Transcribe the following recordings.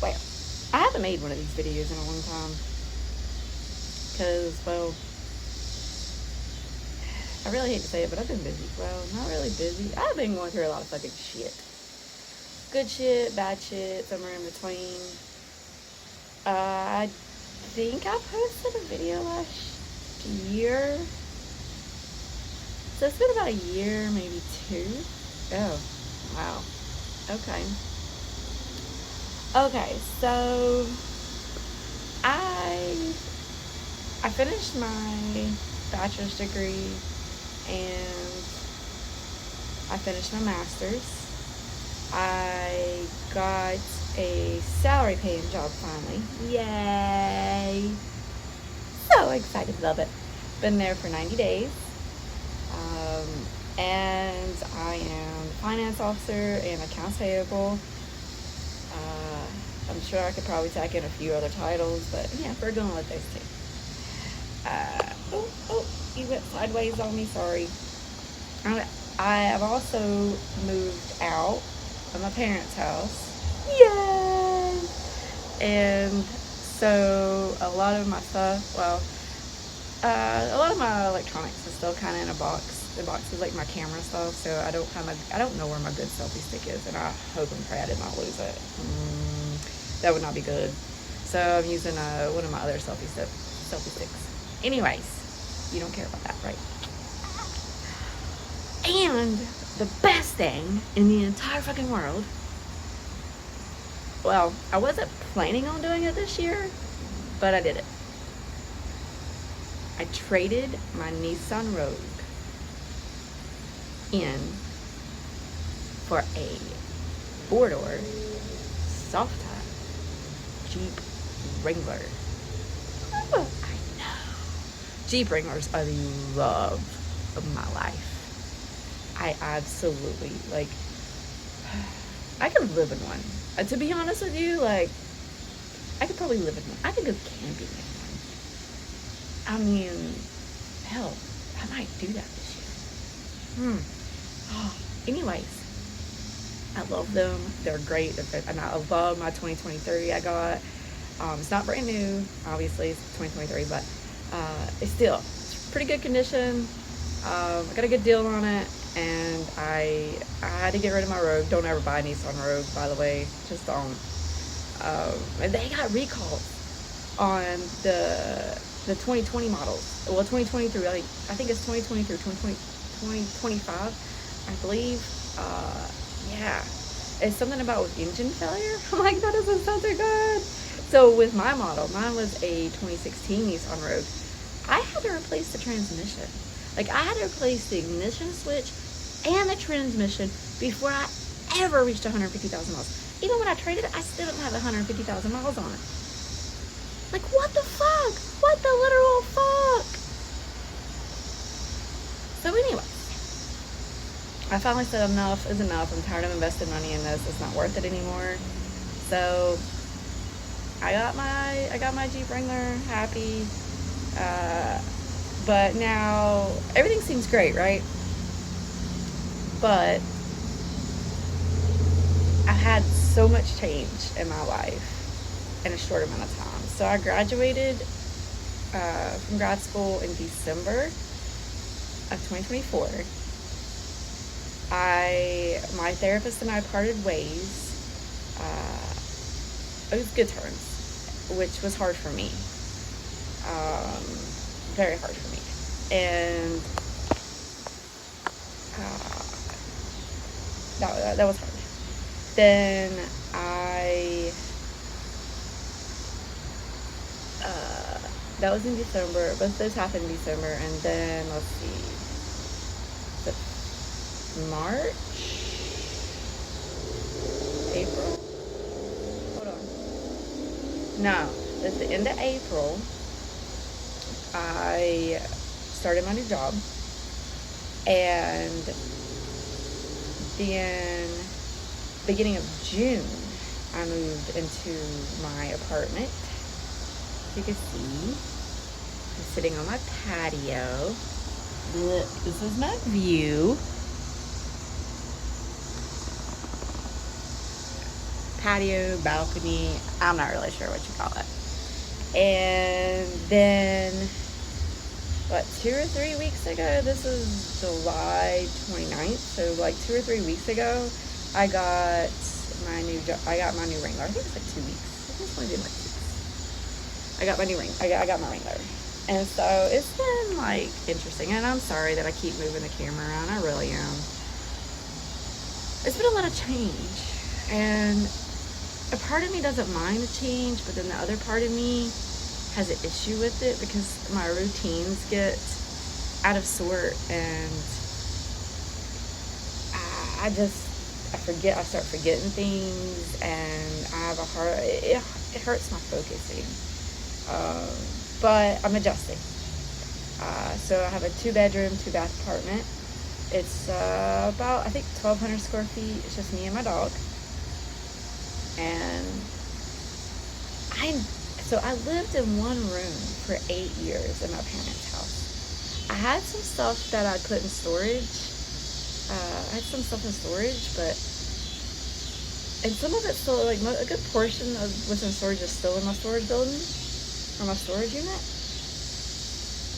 Well, I haven't made one of these videos in a long time. Because, well, I really hate to say it, but I've been busy. Well, not really busy. I've been going through a lot of fucking shit. Good shit, bad shit, somewhere in between. I think I posted a video last year. So it's been about a year, maybe 2. Oh, wow. Okay. Okay, so I finished my bachelor's degree and I finished my master's. I got a salary paying job finally. Yay! So excited, love it. Been there for 90 days. And I am finance officer and accounts payable. I'm sure I could probably tack in a few other titles, but yeah, we're going with those two. Oh, you went sideways on me, sorry. I have also moved out of my parents' house. Yay! And so a lot of my stuff, a lot of my electronics is still kind of in a box. The box is like my camera stuff, so I don't know where my good selfie stick is, and I hope and pray I did not lose it. That would not be good. So I'm using one of my other selfie sticks. Anyways, you don't care about that, right? And the best thing in the entire fucking world, well, I wasn't planning on doing it this year, but I did it. I traded my Nissan Rogue in for a 4-door soft top Jeep Wrangler. I know. Jeep Wranglers are the love of my life. I absolutely, like, I could live in one. To be honest with you, like, I could probably live in one. I could go camping in one. I mean, hell, I might do that this year. Anyways, I love them. They're great. And I love my 2023 I got. It's not brand new, obviously, it's 2023, but it's pretty good condition. I got a good deal on it, and I had to get rid of my Rogue. Don't ever buy a Nissan Rogue, by the way. Just don't. And they got recalls on the 2020 models. Well, 2023, I think it's 2020 through 2025, I believe. Yeah. It's something about with engine failure. I'm like, that doesn't sound too good. So with my model, mine was a 2016 Nissan Rogue. I had to replace the transmission. Like, I had to replace the ignition switch and the transmission before I ever reached 150,000 miles. Even when I traded it, I still didn't have 150,000 miles on it. Like, what the fuck? What the literal fuck? So anyway, I finally said enough is enough. I'm tired of investing money in this. It's not worth it anymore. So I got my Jeep Wrangler, happy. But now everything seems great, right? But I've had so much change in my life in a short amount of time. So I graduated from grad school in December of 2024. My therapist and I parted ways. It was good terms, which was hard for me. Very hard for me. And that was hard. Then that was in December. Both those happened in December, and then let's see, March, April. Hold on. No, at the end of April, I started my new job, and then beginning of June, I moved into my apartment. As you can see, I'm sitting on my patio. Look, this is my view. patio, balcony. I'm not really sure what you call it. And then, what, 2 or 3 weeks ago, this is July 29th, so like 2 or 3 weeks ago, I got my new Wrangler. I think it's like 2 weeks. I think it's only been like 2 weeks. I got my new ring. I got my Wrangler. And so it's been like interesting. And I'm sorry that I keep moving the camera around. I really am. It's been a lot of change. And a part of me doesn't mind the change, but then the other part of me has an issue with it because my routines get out of sort, and I start forgetting things, and I have it hurts my focusing. But I'm adjusting. So I have a 2-bedroom, 2-bath apartment. It's about, I think, 1,200 square feet. It's just me and my dog. And I lived in one room for 8 years in my parents' house. I had some stuff that I put in storage. And some of it's still, like, a good portion of what's in storage is still in my storage building, or my storage unit.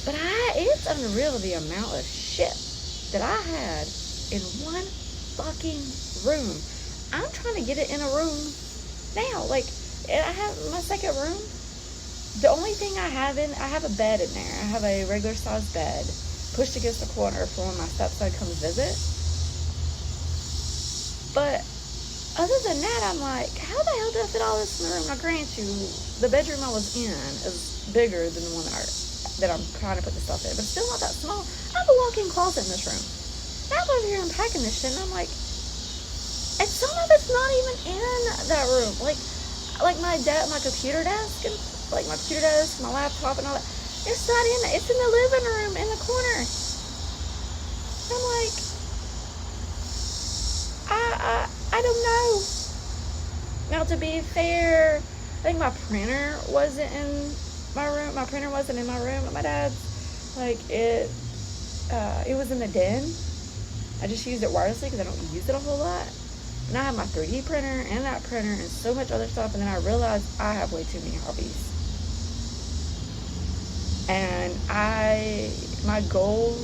But it's unreal the amount of shit that I had in one fucking room. I'm trying to get it in a room now. Like, I have my second room. The only thing I have a bed in there. I have a regular sized bed pushed against the corner for when my stepson comes visit. But other than that, I'm like, how the hell did I fit all this in the room? Now, grant you, the bedroom I was in is bigger than the one that I'm trying to put the stuff in, but it's still not that small. I have a walk-in closet in this room. Now I'm over here unpacking this shit, and I'm like, and some of it's not even in that room. Like my computer desk, and like my computer desk, my laptop, and all that. It's not in it. It's in the living room in the corner. I'm like, I don't know. Now, to be fair, I think my printer wasn't in my room. My printer wasn't in my room at my dad's. Like, it was in the den. I just used it wirelessly because I don't use it a whole lot. And I have my 3D printer and that printer and so much other stuff. And then I realized I have way too many hobbies. And my goal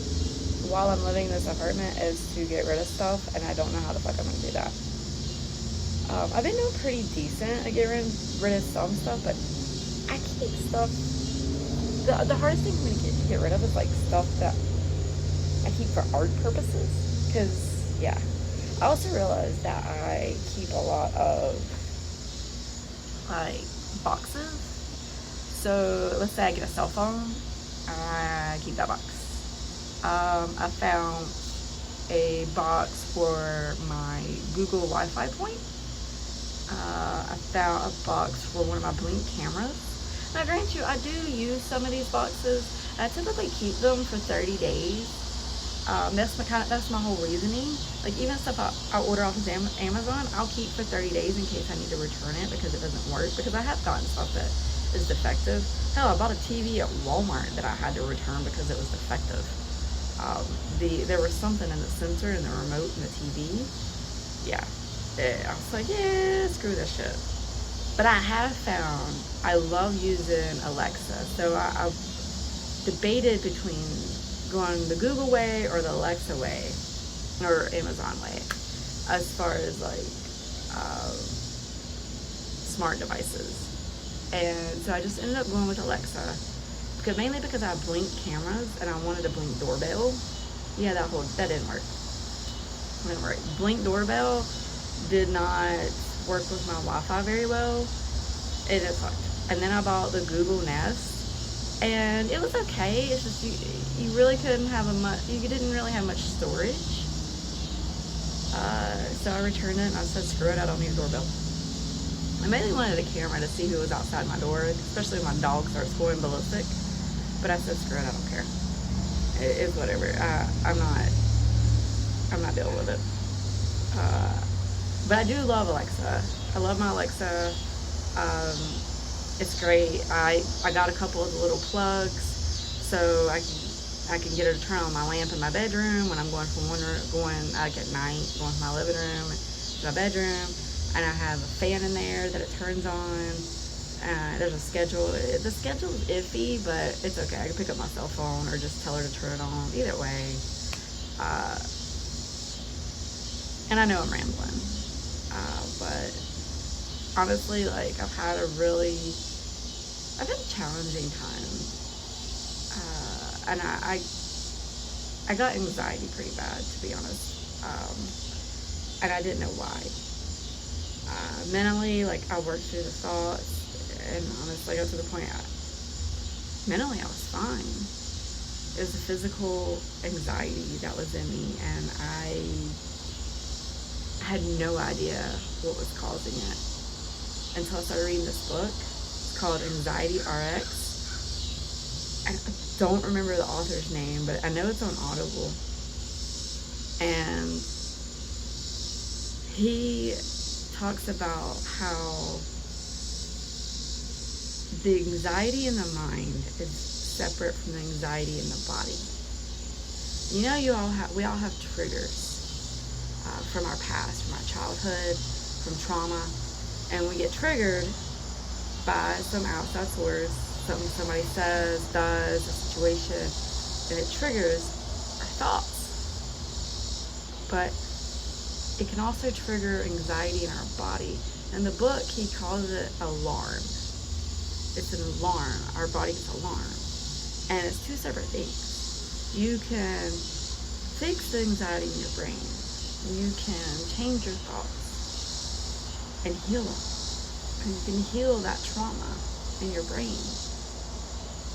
while I'm living in this apartment is to get rid of stuff. And I don't know how the fuck I'm going to do that. I've been doing pretty decent at getting rid of some stuff, but I keep stuff. The hardest thing for me to get rid of is like stuff that I keep for art purposes. Because, yeah. I also realized that I keep a lot of like boxes. So let's say I get a cell phone, I keep that box. I found a box for my Google Wi-Fi point. I found a box for one of my Blink cameras. Now, grant you, I do use some of these boxes. I typically keep them for 30 days. That's my whole reasoning. Like, even stuff I order off of Amazon, I'll keep for 30 days in case I need to return it because it doesn't work. Because I have gotten stuff that is defective. Hell, I bought a TV at Walmart that I had to return because it was defective. There was something in the sensor and the remote and the TV. Yeah. I was like, yeah, screw this shit. But I have found I love using Alexa. So I debated between going the Google way or the Alexa way or Amazon way as far as like smart devices. And so I just ended up going with Alexa mainly because I have Blink cameras and I wanted a Blink doorbell. Yeah, that didn't work. It didn't work. Blink doorbell did not work with my Wi-Fi very well. It just sucked. And then I bought the Google Nest, and it was okay. It's just you really couldn't have you didn't really have much storage. So I returned it and I said, screw it, I don't need a doorbell. I mainly wanted a camera to see who was outside my door, especially when my dog starts going ballistic. But I said, screw it, I don't care. It's whatever. I'm not dealing with it. But I do love Alexa. I love my Alexa. It's great. I got a couple of the little plugs so I can get her to turn on my lamp in my bedroom when I'm going like at night, going from my living room to my bedroom. and I have a fan in there that it turns on. There's a schedule. The schedule is iffy, but it's okay. I can pick up my cell phone or just tell her to turn it on. Either way. And I know I'm rambling. But honestly, like, I've had a challenging time. And I got anxiety pretty bad, to be honest. And I didn't know why. Mentally, like, I worked through the thoughts, and honestly, I got to the point, mentally, I was fine. It was the physical anxiety that was in me, and I had no idea what was causing it until I started reading this book. It's called Anxiety RX. I don't remember the author's name, but I know it's on Audible. And he talks about how the anxiety in the mind is separate from the anxiety in the body. You know, we all have triggers from our past, from our childhood, from trauma, and we get triggered by some outside source, something somebody says, does, a situation, and it triggers our thoughts. But it can also trigger anxiety in our body. In the book, he calls it alarm. It's an alarm. Our body gets alarm. And it's two separate things. You can fix the anxiety in your brain. You can change your thoughts and heal them. And you can heal that trauma in your brain.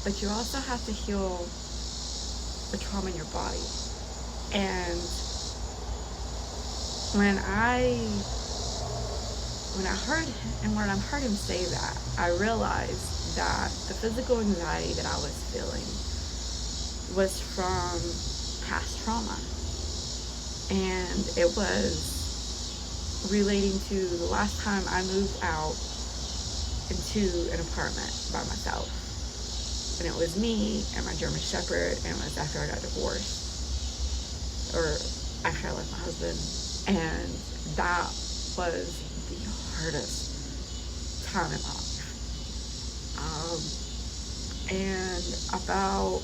But you also have to heal the trauma in your body. And when I heard him say that, I realized that the physical anxiety that I was feeling was from past trauma. And it was relating to the last time I moved out into an apartment by myself. And it was me and my German Shepherd, and it was after I got divorced, or after I left my husband. And that was the hardest time in my life. And about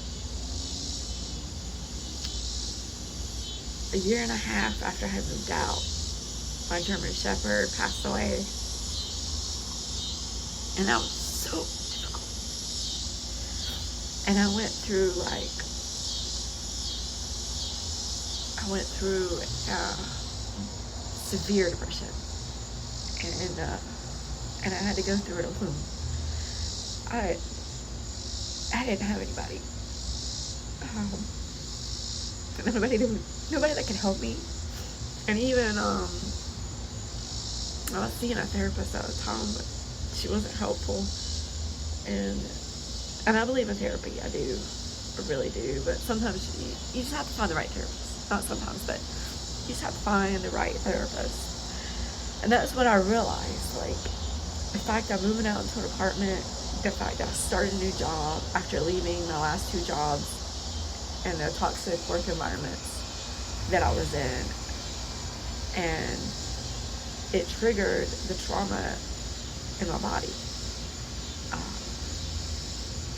a year and a half after I had moved out, my German Shepherd passed away. And that was so difficult. And I went through severe depression. And I had to go through it alone. I didn't have anybody. Nobody that could help me. And even I was seeing a therapist at the time, but she wasn't helpful. And I believe in therapy. I do. I really do. But sometimes you just have to find the right therapist. Not sometimes, but you just have to find the right therapist. And that's when I realized, like, the fact I'm moving out into an apartment, the fact that I started a new job after leaving my last two jobs and the toxic work environments that I was in, and it triggered the trauma in my body.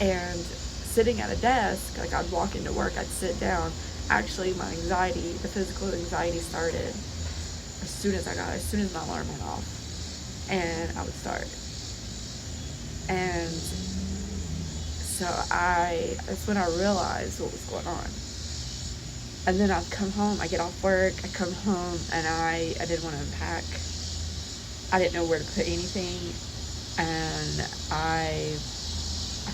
And sitting at a desk, like, I'd walk into work, I'd sit down. Actually, my anxiety, the physical anxiety, started as soon as my alarm went off, and I would start. And so that's when I realized what was going on. And then I'd come home, I get off work, I come home, and I didn't want to unpack. I didn't know where to put anything. And I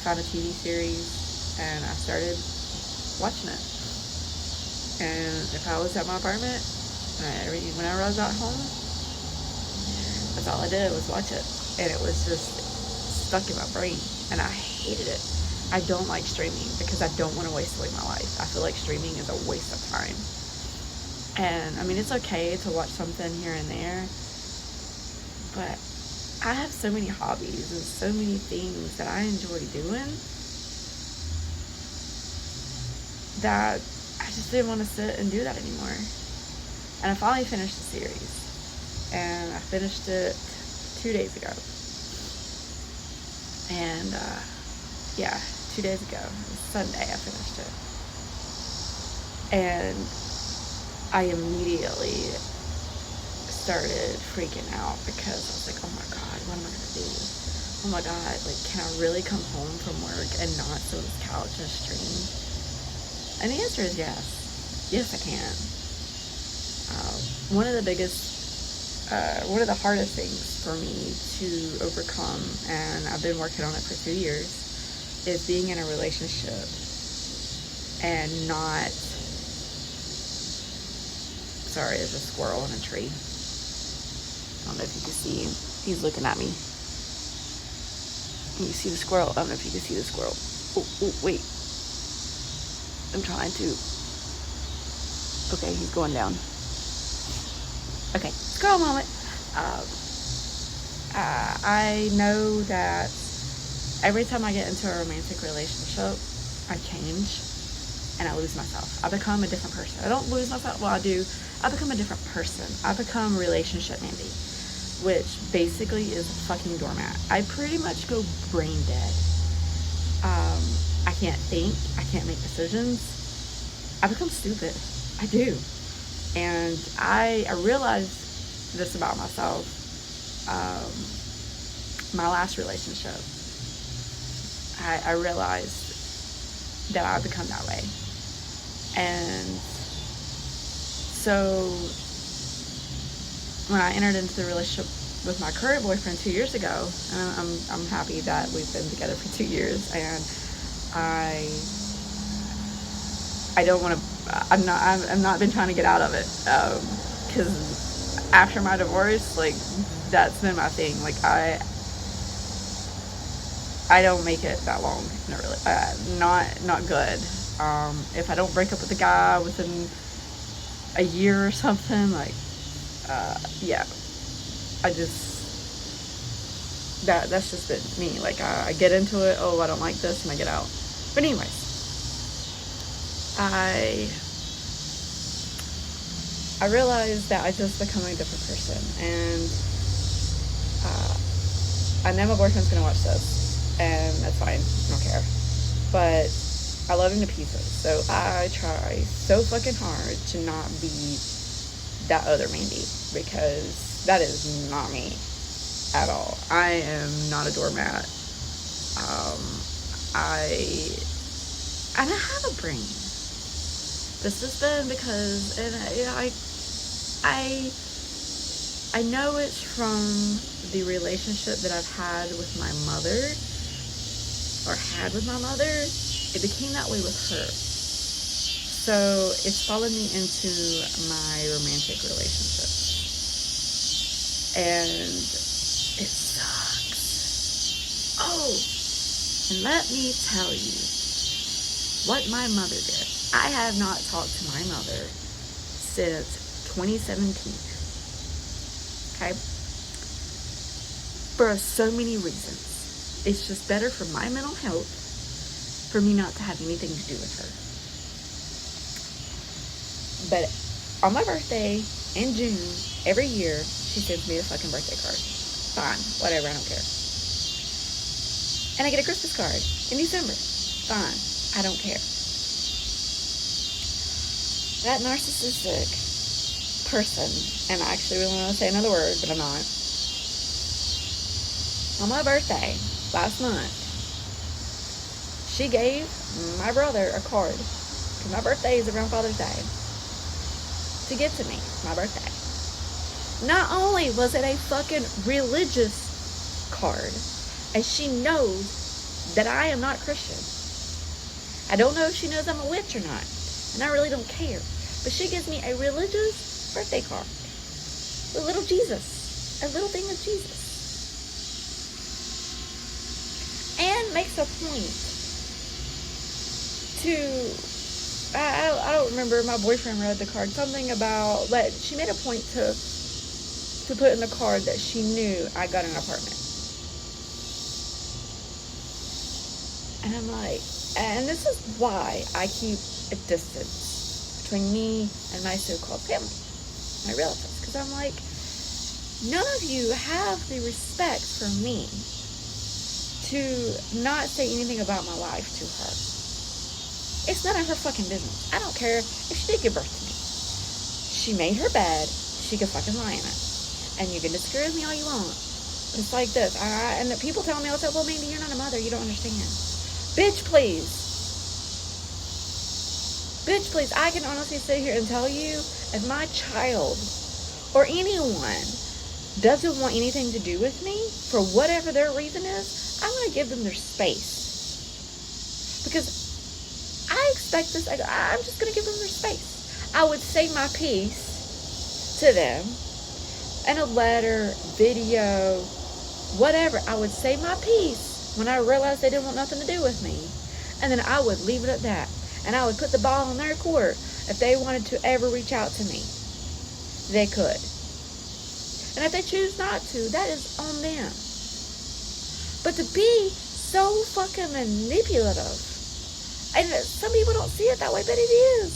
found a TV series, and I started watching it. And if I was at my apartment, whenever I was at home, that's all I did was watch it. And it was just stuck in my brain, and I hated it. I don't like streaming because I don't want to waste away my life. I feel like streaming is a waste of time. And I mean, it's okay to watch something here and there, but I have so many hobbies and so many things that I enjoy doing that I just didn't want to sit and do that anymore. And I finally finished the series. and I finished it 2 days ago. And 2 days ago, Sunday, I finished it. And I immediately started freaking out because I was like, oh my God, what am I gonna do? Oh my God, like, can I really come home from work and not sit on this couch and stream? And the answer is yes. Yes, I can. One of the hardest things for me to overcome, and I've been working on it for 2 years, is being in a relationship and not... Sorry, there's a squirrel in a tree. I don't know if you can see him. He's looking at me. You see the squirrel? I don't know if you can see the squirrel. Oh, wait. I'm trying to... Okay, he's going down. Okay, squirrel moment. I know that every time I get into a romantic relationship, I change and I lose myself. I become a different person. I don't lose myself. Well, I do. I become a different person. I become relationship Mandy, which basically is a fucking doormat. I pretty much go brain dead. I can't think. I can't make decisions. I become stupid. I do. And I realized this about myself. My last relationship, I realized that I become that way. And so when I entered into the relationship with my current boyfriend 2 years ago, and I'm happy that we've been together for 2 years, and I don't want to, I'm not been trying to get out of it, because after my divorce, like, that's been my thing. Like, I don't make it that long, not good. If I don't break up with a guy within a year or something, like, I just, that's just been me. Like, I get into it, oh, I don't like this, and I get out. But anyways, I realized that I just become a different person, and I know my boyfriend's gonna watch this, and that's fine, I don't care, but I love him to pieces, so I try so fucking hard to not be that other Mandy, because that is not me at all. I am not a doormat. I have a brain. This has been because, and I know it's from the relationship that I've had with my mother, or had with my mother. It became that way with her. So it's followed me into my romantic relationship. And it sucks. Oh, and let me tell you what my mother did. I have not talked to my mother since 2017. Okay? For so many reasons. It's just better for my mental health for me not to have anything to do with her. But on my birthday in June, every year, she sends me a fucking birthday card. Fine, whatever, I don't care. And I get a Christmas card in December. Fine, I don't care. That narcissistic person, and I actually really want to say another word, but I'm not. On my birthday, last month, she gave my brother a card, because my birthday is around Father's Day, to give to me, my birthday. Not only was it a fucking religious card, and she knows that I am not Christian. I don't know if she knows I'm a witch or not, and I really don't care. But she gives me a religious birthday card. A little Jesus. A little thing of Jesus. And makes a point to, I don't remember, my boyfriend read the card, something about, but she made a point to put in the card that she knew I got an apartment. And I'm like, and this is why I keep a distance between me and my so-called family, my relatives, because I'm like, none of you have the respect for me to not say anything about my life to her. It's none of her fucking business. I don't care if she did give birth to me. She made her bed. She could fucking lie in it. And you can disagree with me all you want. It's like this. And the people tell me all the time, well, Mandy, you're not a mother. You don't understand. Bitch, please. Bitch, please. I can honestly sit here and tell you, if my child or anyone doesn't want anything to do with me, for whatever their reason is, I'm going to give them their space. Because I expect this. I'm just going to give them their space. I would say my piece to them in a letter, video, whatever. I would say my piece when I realized they didn't want nothing to do with me. And then I would leave it at that. And I would put the ball in their court. If they wanted to ever reach out to me, they could. And if they choose not to, that is on them. But to be so fucking manipulative, and some people don't see it that way, but it is.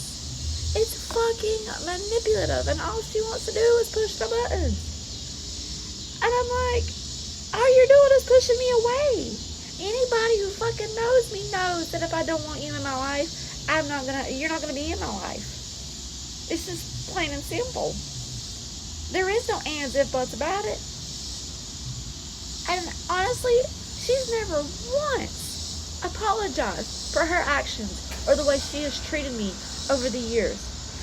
It's fucking manipulative, and all she wants to do is push the buttons. And I'm like, all you're doing is pushing me away. Anybody who fucking knows me knows that if I don't want you in my life, you're not gonna be in my life. It's just plain and simple. There is no ands, if, buts about it. And honestly, she's never once apologized for her actions or the way she has treated me over the years.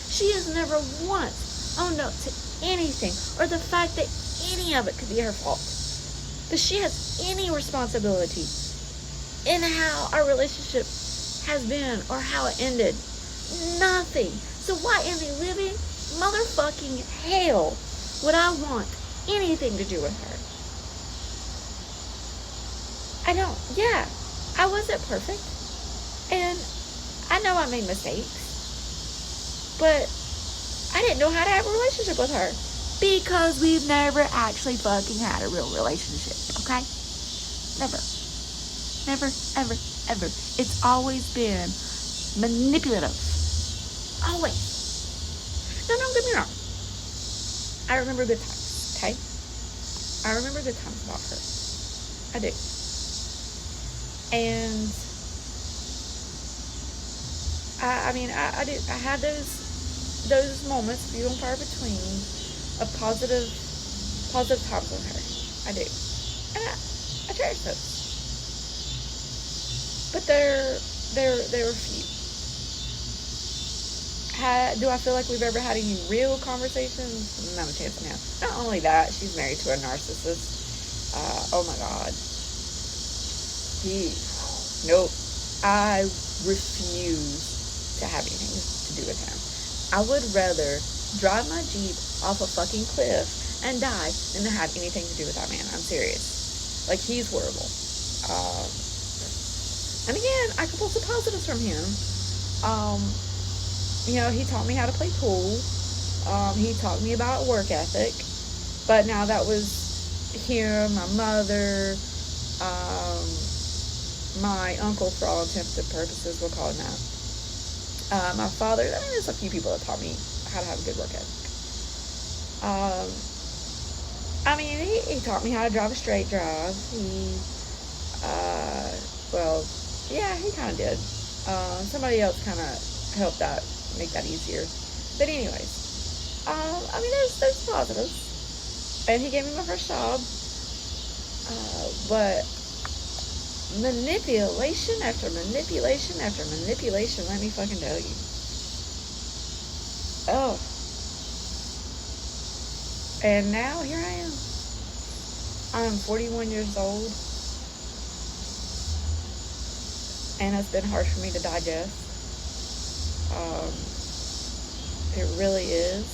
She has never once owned up to anything or the fact that any of it could be her fault. That she has any responsibility in how our relationship has been or how it ended. Nothing. So why in the living motherfucking hell would I want anything to do with her? I wasn't perfect. And I know I made mistakes. But I didn't know how to have a relationship with her. Because we've never actually fucking had a real relationship. Okay? Never. Never, ever, ever. It's always been manipulative. Always. Now, don't get me wrong. I remember good times, okay? I remember good times about her. I do. And I do. I had those moments, few and far between, of positive times with her. I do. And I cherish those. But there were few. Do I feel like we've ever had any real conversations? Not a chance now. Not only that, she's married to a narcissist. Oh my God. Nope. I refuse to have anything to do with him. I would rather drive my Jeep off a fucking cliff and die than to have anything to do with that man. I'm serious. Like, he's horrible. And again, I can pull some positives from him. He taught me how to play pool. He taught me about work ethic. But now that was him, my mother, my uncle, for all intents and purposes, we'll call him that. My father, there's a few people that taught me how to have a good work ethic. He taught me how to drive a straight drive. He kind of did. Somebody else kind of helped out, make that easier. But anyways, there's positives. And he gave me my first job. But manipulation after manipulation after manipulation, let me fucking tell you. Oh. And now, here I am. I'm 41 years old. And it's been hard for me to digest. It really is.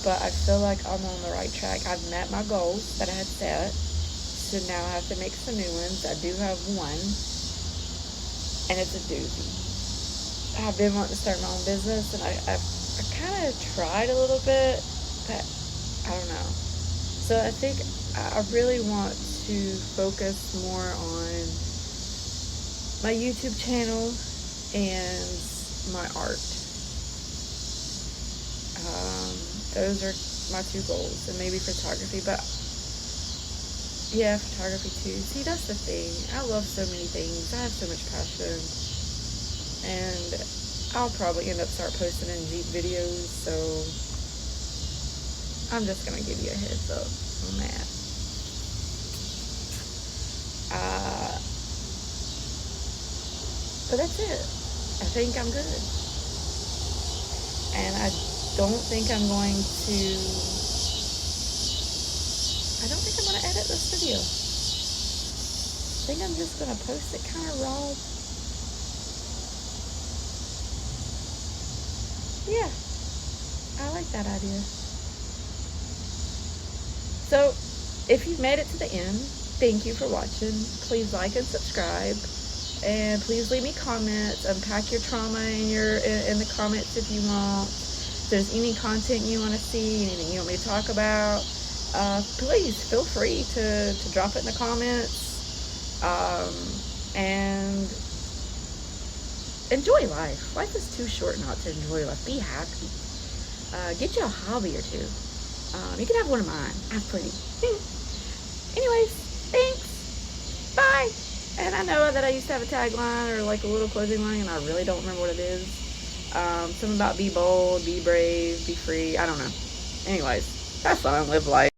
But I feel like I'm on the right track. I've met my goals that I had set. So now I have to make some new ones. I do have one. And it's a doozy. I've been wanting to start my own business. And I kind of tried a little bit. But I don't know. So I think I really want to focus more on my YouTube channel and my art. those are my two goals, and maybe photography, but yeah, photography too. See, that's the thing. I love so many things. I have so much passion, and I'll probably end up start posting in Jeep videos, so I'm just gonna give you a heads up on that. But that's it. I think I'm good. And I don't think I'm going to edit this video. I think I'm just going to post it kind of raw. Yeah, I like that idea. So, if you've made it to the end, thank you for watching. Please like and subscribe. And please leave me comments. Unpack your trauma in the comments if you want. If there's any content you want to see, anything you want me to talk about, please feel free to drop it in the comments. And enjoy life. Life is too short not to enjoy life. Be happy. Get you a hobby or two. You can have one of mine. I have plenty. Anyways, thanks. Bye. And I know that I used to have a tagline or like a little closing line, and I really don't remember what it is. Something about be bold, be brave, be free. I don't know. Anyways, have fun, live life.